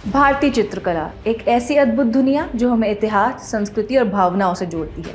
भारतीय चित्रकला एक ऐसी अद्भुत दुनिया जो हमें इतिहास, संस्कृति और भावनाओं से जोड़ती है।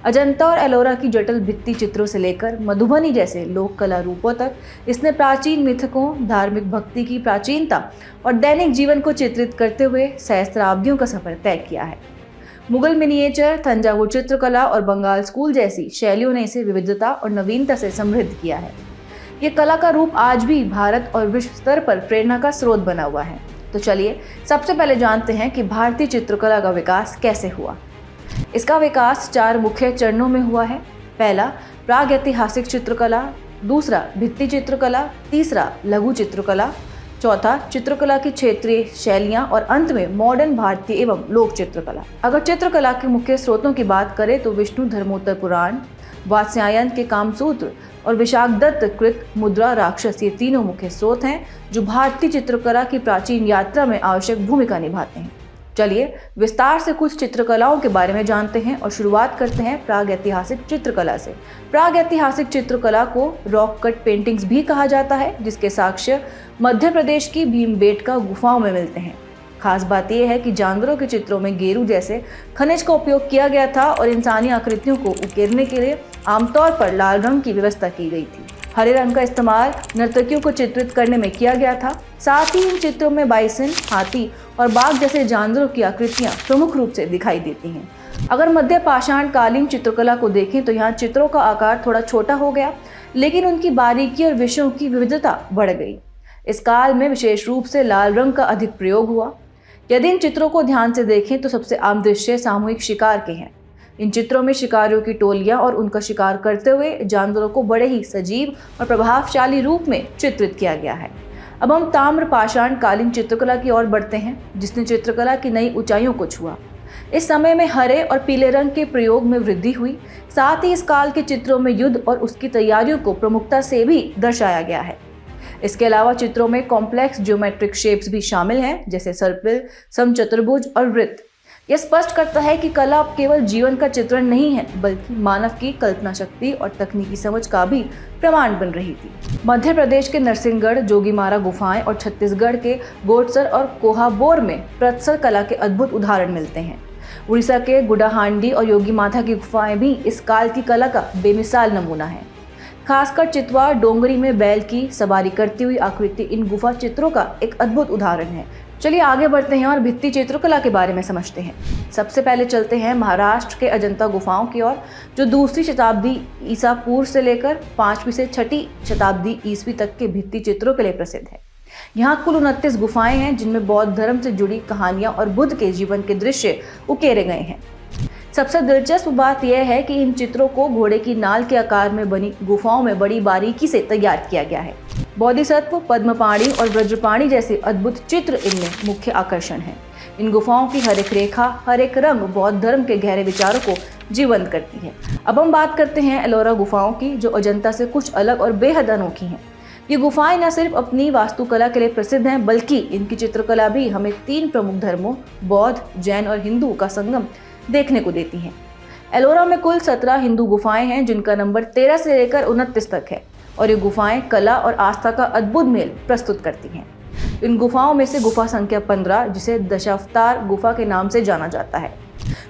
अजंता और एलोरा की जटिल भित्ति चित्रों से लेकर मधुबनी जैसे लोक कला रूपों तक इसने प्राचीन मिथकों, धार्मिक भक्ति की प्राचीनता और दैनिक जीवन को चित्रित करते हुए सहस्त्राब्दियों का सफर तय किया है। मुगल मिनिएचर, तंजावुर चित्रकला और बंगाल स्कूल जैसी शैलियों ने इसे विविधता और नवीनता से समृद्ध किया है। ये कला का रूप आज भी भारत और विश्व स्तर पर प्रेरणा का स्रोत बना हुआ है। तो चलिए सबसे पहले जानते हैं कि भारतीय चित्रकला का विकास कैसे हुआ। इसका विकास 4 मुख्य चरणों में हुआ है। पहला, प्राग ऐतिहासिक चित्रकला। दूसरा, भित्ति चित्रकला। तीसरा, लघु चित्रकला। चौथा, चित्रकला की क्षेत्रीय शैलियां और अंत में मॉडर्न भारतीय एवं लोक चित्रकला। अगर चित्रकला के मुख्य स्रोतों की बात करें तो विष्णु धर्मोत्तर पुराण, वात्स्यायन के कामसूत्र और विशाखदत्त कृत मुद्रा राक्षस, ये तीनों मुख्य स्रोत हैं जो भारतीय चित्रकला की प्राचीन यात्रा में आवश्यक भूमिका निभाते हैं। चलिए विस्तार से कुछ चित्रकलाओं के बारे में जानते हैं और शुरुआत करते हैं प्राग ऐतिहासिक चित्रकला से। प्राग ऐतिहासिक चित्रकला को रॉक कट पेंटिंग्स भी कहा जाता है, जिसके साक्ष्य मध्य प्रदेश की भीमबेटका गुफाओं में मिलते हैं। खास बात यह है कि जानवरों के चित्रों में गेरू जैसे खनिज का उपयोग किया गया था और इंसानी आकृतियों को उकेरने के लिए आमतौर पर लाल रंग की व्यवस्था की गई थी। हरे रंग का इस्तेमाल नर्तकियों को चित्रित करने में किया गया था। साथ ही इन चित्रों में बाइसन, हाथी और बाघ जैसे जानवरों की आकृतियां प्रमुख रूप से दिखाई देती हैं। अगर मध्य पाषाण कालीन चित्रकला को देखें तो यहाँ चित्रों का आकार थोड़ा छोटा हो गया, लेकिन उनकी बारीकी और विषयों की विविधता बढ़ गई। इस काल में विशेष रूप से लाल रंग का अधिक प्रयोग हुआ। यदि इन चित्रों को ध्यान से देखें तो सबसे आम दृश्य सामूहिक शिकार के हैं। इन चित्रों में शिकारियों की टोलियां और उनका शिकार करते हुए जानवरों को बड़े ही सजीव और प्रभावशाली रूप में चित्रित किया गया है। अब हम ताम्र पाषाण कालीन चित्रकला की ओर बढ़ते हैं, जिसने चित्रकला की नई ऊंचाइयों को छुआ। इस समय में हरे और पीले रंग के प्रयोग में वृद्धि हुई। साथ ही इस काल के चित्रों में युद्ध और उसकी तैयारियों को प्रमुखता से भी दर्शाया गया है। इसके अलावा चित्रों में कॉम्प्लेक्स ज्योमेट्रिक शेप्स भी शामिल हैं, जैसे सर्पिल, समचतुर्भुज और वृत्त। यह स्पष्ट करता है कि कला अब केवल जीवन का चित्रण नहीं है, बल्कि मानव की कल्पना शक्ति और तकनीकी समझ का भी प्रमाण बन रही थी। मध्य प्रदेश के नरसिंहगढ़, जोगीमारा गुफाएं और छत्तीसगढ़ के गोटसर और कोहाबोर में प्रत्सर कला के अद्भुत उदाहरण मिलते हैं। उड़ीसा के गुडाहांडी और योगी माता की गुफाएं भी इस काल की कला का बेमिसाल नमूना है। खासकर चितवा डोंगरी में बैल की सवारी करती हुई आकृति इन गुफा चित्रों का एक अद्भुत उदाहरण है। चलिए आगे बढ़ते हैं और भित्ति चित्रकला के बारे में समझते हैं। सबसे पहले चलते हैं महाराष्ट्र के अजंता गुफाओं की ओर, जो 2वीं शताब्दी ईसा पूर्व से लेकर 5वीं से 6वीं शताब्दी ईस्वी तक के भित्ति चित्रों के लिए प्रसिद्ध है। यहाँ कुल 29 गुफाएं हैं, जिनमें बौद्ध धर्म से जुड़ी कहानियां और बुद्ध के जीवन के दृश्य उकेरे गए हैं। सबसे दिलचस्प बात यह है कि इन चित्रों को घोड़े की नाल के आकार में बनी गुफाओं में बड़ी बारीकी से तैयार किया गया है। बोधिसत्व, पद्मपाणि और वज्रपाणि जैसे अद्भुत चित्र इनमें मुख्य आकर्षण हैं। इन गुफाओं की हर एक रेखा, हर एक रंग बौद्ध धर्म के गहरे विचारों को जीवंत करती है। अब हम बात करते हैं एलोरा गुफाओं की, जो अजंता से कुछ अलग और बेहद अनोखी हैं। ये गुफाएं न सिर्फ अपनी वास्तुकला के लिए प्रसिद्ध हैं, बल्कि इनकी चित्रकला भी हमें 3 प्रमुख धर्मों, बौद्ध, जैन और हिंदू का संगम देखने को देती हैं। एलोरा में कुल 17 हिंदू गुफाएं हैं, जिनका नंबर 13 से लेकर 29 तक है, और ये गुफाएं कला और आस्था का अद्भुत मेल प्रस्तुत करती हैं। इन गुफाओं में से गुफा संख्या 15, जिसे दशावतार गुफा के नाम से जाना जाता है,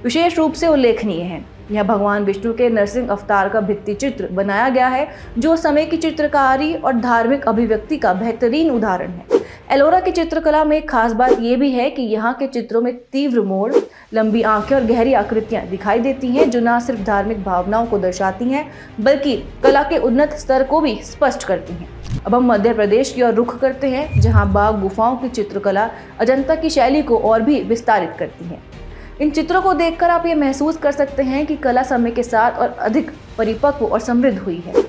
विशेष रूप से उल्लेखनीय है। यह भगवान विष्णु के नरसिंह अवतार का भित्ति चित्र बनाया गया है, जो समय की चित्रकारी और धार्मिक अभिव्यक्ति का बेहतरीन उदाहरण है। एलोरा की चित्रकला में एक खास बात यह भी है कि यहाँ के चित्रों में तीव्र मोड़, लंबी आंखें और गहरी आकृतियां दिखाई देती हैं, जो न सिर्फ धार्मिक भावनाओं को दर्शाती हैं, बल्कि कला के उन्नत स्तर को भी स्पष्ट करती हैं। अब हम मध्य प्रदेश की ओर रुख करते हैं, जहाँ बाघ गुफाओं की चित्रकला अजंता की शैली को और भी विस्तारित करती है। इन चित्रों को देखकर आप ये महसूस कर सकते हैं कि कला समय के साथ और अधिक परिपक्व और समृद्ध हुई है।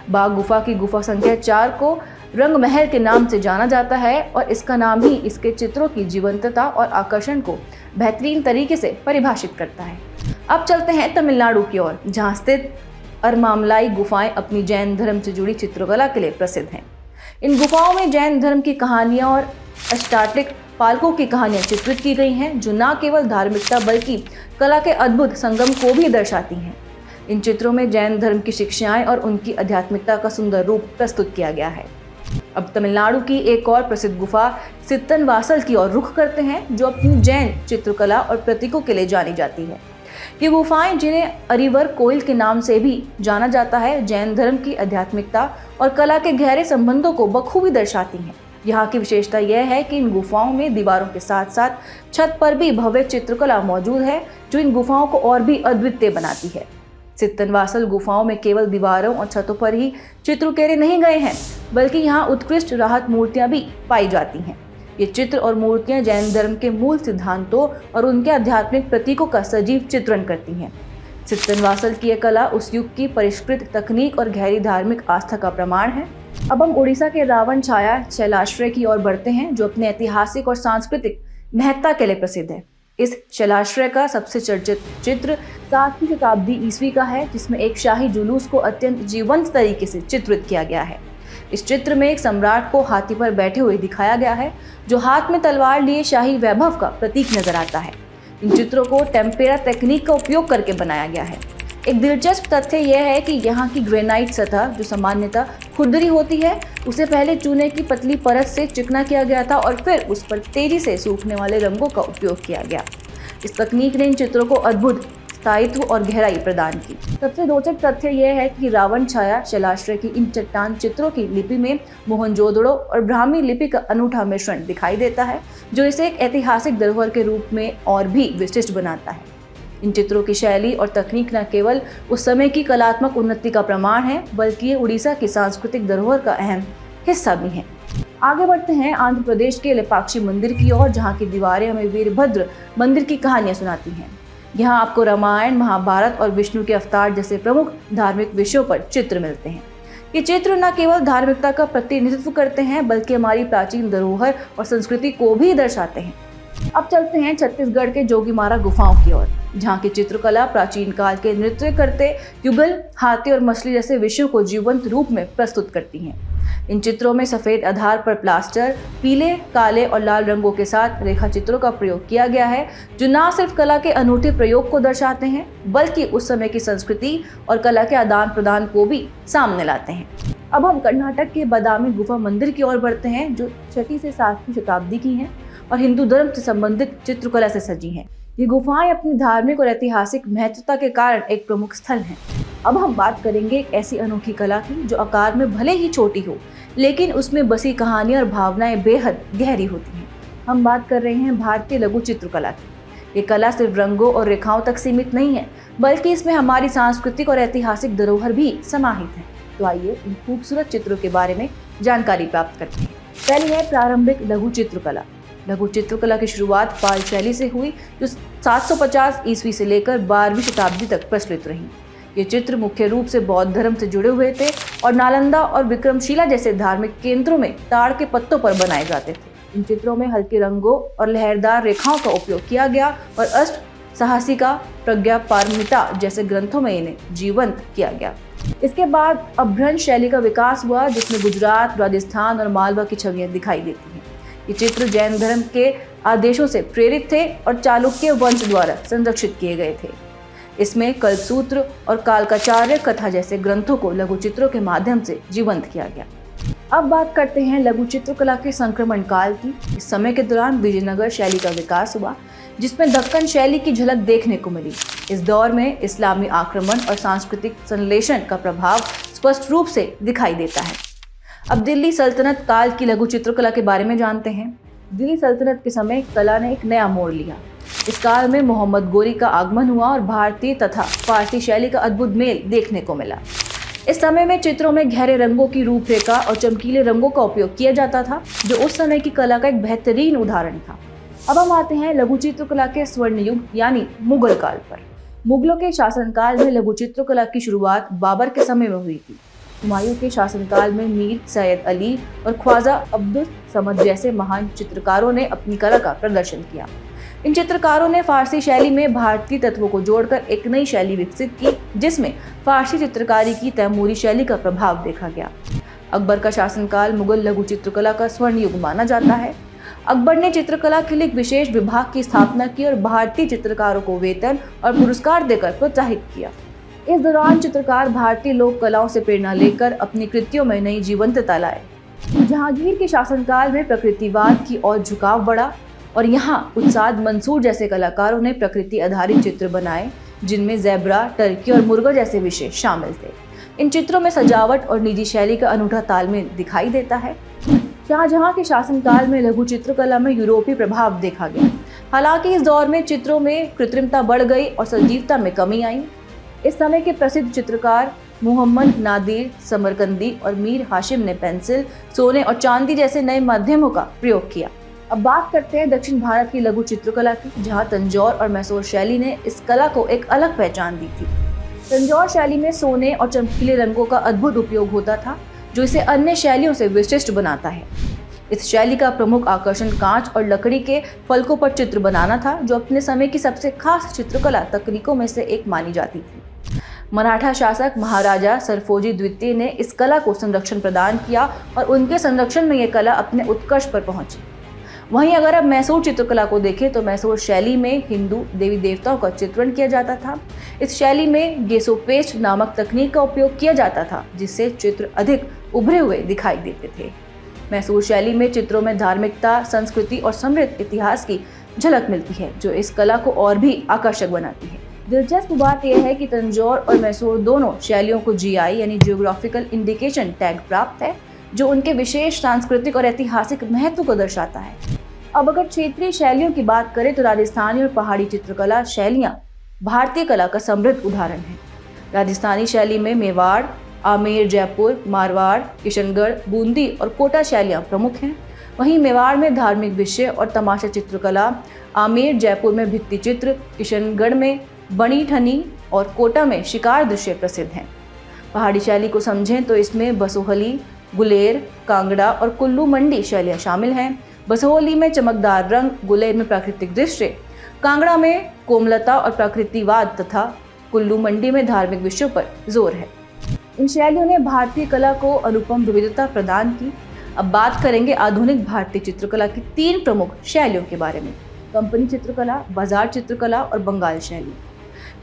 बाघ गुफा की गुफा संख्या 4 को रंग महल के नाम से जाना जाता है, और इसका नाम ही इसके चित्रों की जीवंतता और आकर्षण को बेहतरीन तरीके से परिभाषित करता है। अब चलते हैं तमिलनाडु की ओर, जहाँ स्थित अरमामलाई गुफाएं अपनी जैन धर्म से जुड़ी चित्रकला के लिए प्रसिद्ध हैं। इन गुफाओं में जैन धर्म की कहानियां और अष्टाटिक पालकों की कहानियां चित्रित की गई हैं, जो न केवल धार्मिकता बल्कि कला के अद्भुत संगम को भी दर्शाती हैं। इन चित्रों में जैन धर्म की शिक्षाएं और उनकी आध्यात्मिकता का सुंदर रूप प्रस्तुत किया गया है। अब तमिलनाडु की एक और प्रसिद्ध गुफा सित्तनवासल की ओर रुख करते हैं, जो अपनी जैन चित्रकला और प्रतीकों के लिए जानी जाती है। ये गुफाएं, जिन्हें अरिवर कोइल के नाम से भी जाना जाता है, जैन धर्म की आध्यात्मिकता और कला के गहरे संबंधों को बखूबी दर्शाती हैं। यहाँ की विशेषता यह है कि इन गुफाओं में दीवारों के साथ साथ छत पर भी भव्य चित्रकला मौजूद है, जो इन गुफाओं को और भी अद्वितीय बनाती है। सित्तनवासल गुफाओं में केवल दीवारों और छतों पर ही चित्र उकेरे नहीं गए हैं, बल्कि यहाँ उत्कृष्ट राहत मूर्तियां भी पाई जाती हैं। ये चित्र और मूर्तियां जैन धर्म के मूल सिद्धांतों और उनके आध्यात्मिक प्रतीकों का सजीव चित्रण करती हैं। सित्तनवासल की यह कला उस युग की परिष्कृत तकनीक और गहरी धार्मिक आस्था का प्रमाण है। अब हम उड़ीसा के रावण छाया शैलाश्रय की ओर बढ़ते हैं, जो अपने ऐतिहासिक और सांस्कृतिक महत्ता के लिए प्रसिद्ध है। इस शैलाश्रय का सबसे चर्चित चित्र 7वीं शताब्दी ईस्वी का है, जिसमें एक शाही जुलूस को अत्यंत जीवंत तरीके से चित्रित किया गया है। इस चित्र में एक सम्राट को हाथी पर बैठे हुए दिखाया गया है, जो हाथ में तलवार लिए शाही वैभव का प्रतीक नजर आता है। इन चित्रों को टेम्पेरा तकनीक का उपयोग करके बनाया गया है। एक दिलचस्प तथ्य यह है कि यहाँ की ग्रेनाइट सतह, जो सामान्यतः खुरदरी होती है, उसे पहले चूने की पतली परत से चिकना किया गया था और फिर उस पर तेजी से सूखने वाले रंगों का उपयोग किया गया। इस तकनीक ने इन चित्रों को अद्भुत स्थायित्व और गहराई प्रदान की। सबसे रोचक तथ्य यह है कि रावण छाया शैलाश्रय की इन चट्टान चित्रों की लिपि में मोहनजोदड़ो और ब्राह्मी लिपि का अनूठा मिश्रण दिखाई देता है, जो इसे एक ऐतिहासिक धरोहर के रूप में और भी विशिष्ट बनाता है। इन चित्रों की शैली और तकनीक न केवल उस समय की कलात्मक उन्नति का प्रमाण है, बल्कि ये उड़ीसा की सांस्कृतिक धरोहर का अहम हिस्सा भी है। आगे बढ़ते हैं आंध्र प्रदेश के लेपाक्षी मंदिर की ओर, जहाँ की दीवारें हमें वीरभद्र मंदिर की कहानियां सुनाती हैं। यहाँ आपको रामायण, महाभारत और विष्णु के अवतार जैसे प्रमुख धार्मिक विषयों पर चित्र मिलते हैं। ये चित्र न केवल धार्मिकता का प्रतिनिधित्व करते हैं, बल्कि हमारी प्राचीन धरोहर और संस्कृति को भी दर्शाते हैं। अब चलते हैं छत्तीसगढ़ के जोगीमारा गुफाओं की ओर, जहाँ की चित्रकला प्राचीन काल के नृत्य करते युगल, हाथी और मछली जैसे विषयों को जीवंत रूप में प्रस्तुत करती हैं। इन चित्रों में सफेद आधार पर प्लास्टर, पीले, काले और लाल रंगों के साथ रेखा चित्रों का प्रयोग किया गया है, जो न सिर्फ कला के अनूठे प्रयोग को दर्शाते हैं, बल्कि उस समय की संस्कृति और कला के आदान प्रदान को भी सामने लाते हैं। अब हम कर्नाटक के बादामी गुफा मंदिर की ओर बढ़ते हैं, जो 6वीं से 7वीं शताब्दी की हैं और हिंदू धर्म से संबंधित चित्रकला से सजी हैं। ये गुफाएं अपनी धार्मिक और ऐतिहासिक महत्वता के कारण एक प्रमुख स्थल हैं। अब हम बात करेंगे एक ऐसी अनोखी कला की, जो आकार में भले ही छोटी हो, लेकिन उसमें बसी कहानियां और भावनाएं बेहद गहरी होती हैं। हम बात कर रहे हैं भारतीय लघु चित्रकला की। ये कला सिर्फ रंगों और रेखाओं तक सीमित नहीं है, बल्कि इसमें हमारी सांस्कृतिक और ऐतिहासिक धरोहर भी समाहित है। तो आइए इन खूबसूरत चित्रों के बारे में जानकारी प्राप्त करते हैं। पहली है प्रारंभिक लघु चित्रकला। लघु चित्रकला की शुरुआत पाल शैली से हुई, जो 750 ईस्वी से लेकर 12वीं शताब्दी तक प्रचलित रही। ये चित्र मुख्य रूप से बौद्ध धर्म से जुड़े हुए थे और नालंदा और विक्रमशिला जैसे धार्मिक केंद्रों में ताड़ के पत्तों पर बनाए जाते थे। इन चित्रों में हल्के रंगों और लहरदार रेखाओं का उपयोग किया गया और अष्ट साहसिका, प्रज्ञा पारमिता जैसे ग्रंथों में इन्हें जीवंत किया गया। इसके बाद अपभ्रंश शैली का विकास हुआ, जिसमें गुजरात, राजस्थान और मालवा की छवियां दिखाई देती हैं। ये चित्र जैन धर्म के आदेशों से प्रेरित थे और चालुक्य वंश द्वारा संरक्षित किए गए थे। इसमें कल्पसूत्र और कालकाचार्य कथा जैसे ग्रंथों को लघु चित्रों के माध्यम से जीवंत किया गया। अब बात करते हैं लघु चित्रकला के संक्रमण काल की। इस समय के दौरान विजयनगर शैली का विकास हुआ, जिसमें दक्कन शैली की झलक देखने को मिली। इस दौर में इस्लामी आक्रमण और सांस्कृतिक संश्लेषण का प्रभाव स्पष्ट रूप से दिखाई देता है। अब दिल्ली सल्तनत काल की लघु चित्रकला के बारे में जानते हैं। दिल्ली सल्तनत के समय कला ने एक नया मोड़ लिया। इस काल में मोहम्मद गोरी का आगमन हुआ और भारतीय तथा फारसी शैली का अद्भुत मेल देखने को मिला। इस समय में चित्रों में गहरे रंगों की रूपरेखा और चमकीले रंगों का उपयोग किया जाता था, जो उस समय की कला का एक बेहतरीन उदाहरण था। अब हम आते हैं लघु चित्रकला के स्वर्ण युग यानी मुगल काल पर। मुगलों के शासनकाल में लघु चित्रकला की शुरुआत बाबर के समय में हुई थी। हुमायूं के शासनकाल में मीर सैयद अली और ख्वाजा अब्दुल समद जैसे महान चित्रकारों ने अपनी कला का प्रदर्शन किया। इन चित्रकारों ने फारसी शैली में भारतीय तत्वों को जोड़कर एक नई शैली विकसित की, जिसमें फारसी चित्रकारी की तैमूरी शैली का प्रभाव देखा गया। अकबर का शासनकाल मुगल लघु चित्रकला का स्वर्ण युग माना जाता है। अकबर ने चित्रकला के लिए एक विशेष विभाग की स्थापना की और भारतीय चित्रकारों को वेतन और पुरस्कार देकर प्रोत्साहित किया। इस दौरान चित्रकार भारतीय लोक कलाओं से प्रेरणा लेकर अपनी कृतियों में नई जीवंतता लाए। जहांगीर के शासनकाल में प्रकृतिवाद की ओर झुकाव बढ़ा और यहाँ उस्ताद मंसूर जैसे कलाकारों ने प्रकृति आधारित चित्र बनाए, जिनमें ज़ेब्रा, टर्की और मुर्गा जैसे विषय शामिल थे। इन चित्रों में सजावट और निजी शैली का अनूठा तालमेल दिखाई देता है। शाहजहां के शासनकाल में लघु चित्रकला में यूरोपीय प्रभाव देखा गया। हालांकि इस दौर में चित्रों में कृत्रिमता बढ़ गई और सजीवता में कमी आई। इस समय के प्रसिद्ध चित्रकार मोहम्मद नादिर समरकंदी और मीर हाशिम ने पेंसिल, सोने और चांदी जैसे नए माध्यमों का प्रयोग किया। अब बात करते हैं दक्षिण भारत की लघु चित्रकला की, जहां तंजौर और मैसूर शैली ने इस कला को एक अलग पहचान दी थी। तंजौर शैली में सोने और चमकीले रंगों का अद्भुत उपयोग होता था, जो इसे अन्य शैलियों से विशिष्ट बनाता है। इस शैली का प्रमुख आकर्षण कांच और लकड़ी के फलकों पर चित्र बनाना था, जो अपने समय की सबसे खास चित्रकला तकनीकों में से एक मानी जाती थी। मराठा शासक महाराजा सरफोजी द्वितीय ने इस कला को संरक्षण प्रदान किया और उनके संरक्षण में यह कला अपने उत्कर्ष पर पहुंची। वहीं अगर अब मैसूर चित्रकला को देखें तो मैसूर शैली में हिंदू देवी देवताओं का चित्रण किया जाता था। इस शैली में गेसोपेस्ट नामक तकनीक का उपयोग किया जाता था, जिससे चित्र अधिक उभरे हुए दिखाई देते थे। मैसूर शैली में चित्रों में धार्मिकता, संस्कृति और समृद्ध इतिहास की झलक मिलती है, जो इस कला को और भी आकर्षक बनाती है। दिलचस्प बात यह है कि तंजौर और मैसूर दोनों शैलियों को जीआई यानी जियोग्राफिकल इंडिकेशन टैग प्राप्त है, जो उनके विशेष सांस्कृतिक और ऐतिहासिक महत्व को दर्शाता है। अब अगर क्षेत्रीय शैलियों की बात करें तो राजस्थानी और पहाड़ी चित्रकला शैलियाँ भारतीय कला का समृद्ध उदाहरण है। राजस्थानी शैली में मेवाड़, आमेर, जयपुर, मारवाड़, किशनगढ़, बूंदी और कोटा शैलियाँ प्रमुख हैं। वहीं मेवाड़ में धार्मिक विषय और तमाशा चित्रकला, आमेर, जयपुर में भित्ति चित्र, किशनगढ़ में बनी ठनी और कोटा में शिकार दृश्य प्रसिद्ध हैं। पहाड़ी शैली को समझें तो इसमें बसोहली, गुलेर, कांगड़ा और कुल्लू मंडी शैलियाँ शामिल हैं। बसोहली में चमकदार रंग, गुलेर में प्राकृतिक दृश्य, कांगड़ा में कोमलता और प्रकृतिवाद तथा कुल्लू मंडी में धार्मिक विषयों पर जोर है। इन शैलियों ने भारतीय कला को अनुपम विविधता प्रदान की। अब बात करेंगे आधुनिक भारतीय चित्रकला की 3 प्रमुख शैलियों के बारे में: कंपनी चित्रकला, बाजार चित्रकला और बंगाल शैली।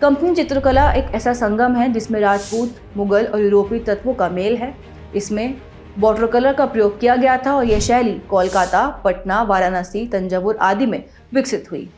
कंपनी चित्रकला एक ऐसा संगम है जिसमें राजपूत, मुगल और यूरोपीय तत्वों का मेल है। इसमें वाटर कलर का प्रयोग किया गया था और यह शैली कोलकाता, पटना, वाराणसी, तंजावुर आदि में विकसित हुई।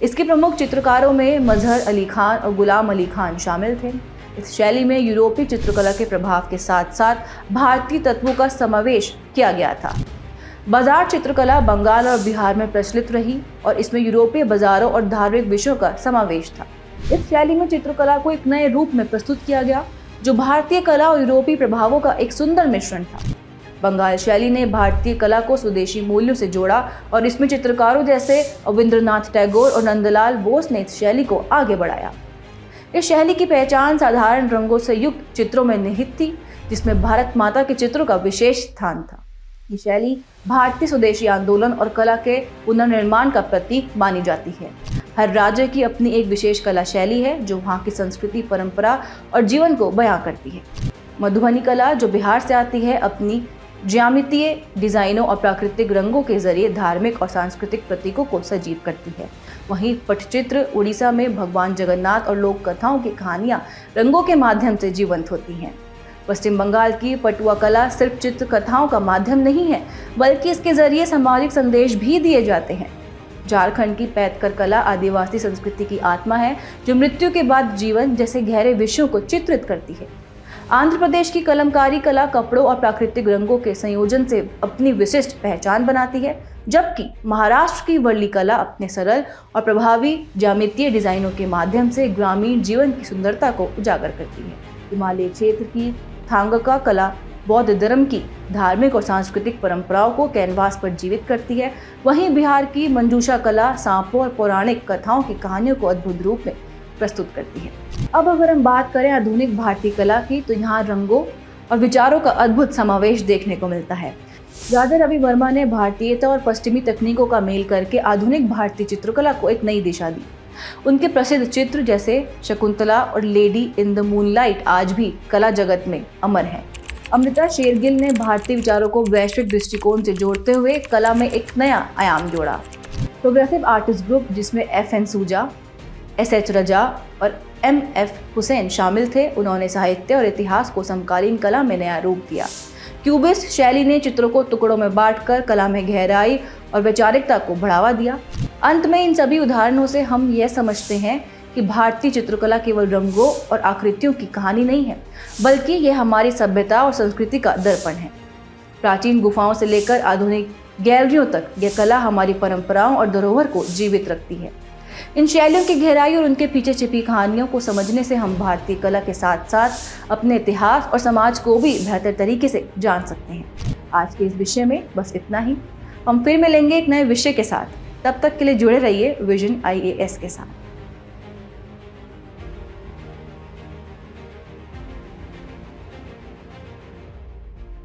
इसके प्रमुख चित्रकारों में मजहर अली खान और गुलाम अली खान शामिल थे। इस शैली में यूरोपीय चित्रकला के प्रभाव के साथ साथ भारतीय तत्वों का समावेश किया गया था। बाजार चित्रकला बंगाल और बिहार में प्रचलित रही और इसमें यूरोपीय बाजारों और धार्मिक विषयों का समावेश था। इस शैली में चित्रकला को एक नए रूप में प्रस्तुत किया गया, जो भारतीय कला और यूरोपीय प्रभावों का एक सुंदर मिश्रण था। बंगाल शैली ने भारतीय कला को स्वदेशी मूल्यों से जोड़ा और इसमें चित्रकारों जैसे रविंद्रनाथ टैगोर और नंदलाल बोस ने इस शैली को आगे बढ़ाया। इस शैली की पहचान साधारण रंगों से युक्त चित्रों में निहित थी, जिसमें भारत माता के चित्रों का विशेष स्थान था। ये शैली भारतीय स्वदेशी आंदोलन और कला के पुनर्निर्माण का प्रतीक मानी जाती है। हर राज्य की अपनी एक विशेष कला शैली है, जो वहाँ की संस्कृति, परंपरा और जीवन को बयां करती है। मधुबनी कला, जो बिहार से आती है, अपनी ज्यामितीय डिजाइनों और प्राकृतिक रंगों के जरिए धार्मिक और सांस्कृतिक प्रतीकों को सजीव करती है। वहीं पटचित्र उड़ीसा में भगवान जगन्नाथ और लोक कथाओं की कहानियां रंगों के माध्यम से जीवंत होती हैं। पश्चिम बंगाल की पटुआ कला सिर्फ चित्र कथाओं का माध्यम नहीं है, बल्कि इसके जरिए सामाजिक संदेश भी दिए जाते हैं। झारखंड की पैतकर कला आदिवासी संस्कृति की आत्मा है, जो मृत्यु के बाद जीवन जैसे गहरे विषयों को चित्रित करती है। आंध्र प्रदेश की कलमकारी कला कपड़ों और प्राकृतिक रंगों के संयोजन से अपनी विशिष्ट पहचान बनाती है, जबकि महाराष्ट्र की वर्ली कला अपने सरल और प्रभावी ज्यामितीय डिजाइनों के माध्यम से ग्रामीण जीवन की सुंदरता को उजागर करती है। हिमालय क्षेत्र की थांगका कला बौद्ध धर्म की धार्मिक और सांस्कृतिक परंपराओं को कैनवास पर जीवित करती है। वहीं बिहार की मंजूषा कला सांपों और पौराणिक कथाओं की कहानियों को अद्भुत रूप में प्रस्तुत करती है। अब अगर हम बात करें आधुनिक भारतीय कला की, तो यहाँ रंगों और विचारों का अद्भुत समावेश देखने को मिलता है। राजा रवि वर्मा ने भारतीयता और पश्चिमी तकनीकों का मेल करके आधुनिक भारतीय चित्रकला को एक नई दिशा दी। उनके प्रसिद्ध चित्र जैसे शकुंतला और लेडी इन द मूनलाइट आज भी कला जगत में अमर हैं। अमृता शेरगिल ने भारतीय विचारों को वैश्विक दृष्टिकोण से जोड़ते हुए कला में एक नया आयाम जोड़ा। प्रोग्रेसिव आर्टिस्ट ग्रुप, जिसमें FN सूजा, SH रजा और MF हुसैन शामिल थे। उन्होंने साहित्य और इतिहास को समकालीन कला में नया रूप दिया। क्यूबिस्ट शैली ने चित्रों को टुकड़ों में बांटकर कला में गहराई और वैचारिकता को बढ़ावा दिया। अंत में इन सभी उदाहरणों से हम यह समझते हैं कि भारतीय चित्रकला केवल रंगों और आकृतियों की कहानी नहीं है, बल्कि यह हमारी सभ्यता और संस्कृति का दर्पण है। प्राचीन गुफाओं से लेकर आधुनिक गैलरियों तक यह कला हमारी परंपराओं और धरोहर को जीवित रखती है। इन शैलियों की गहराई और उनके पीछे छिपी कहानियों को समझने से हम भारतीय कला के साथ साथ अपने इतिहास और समाज को भी बेहतर तरीके से जान सकते हैं। आज के इस विषय में बस इतना ही। हम फिर मिलेंगे एक नए विषय के साथ। तब तक के लिए जुड़े रहिए विजन IAS के साथ।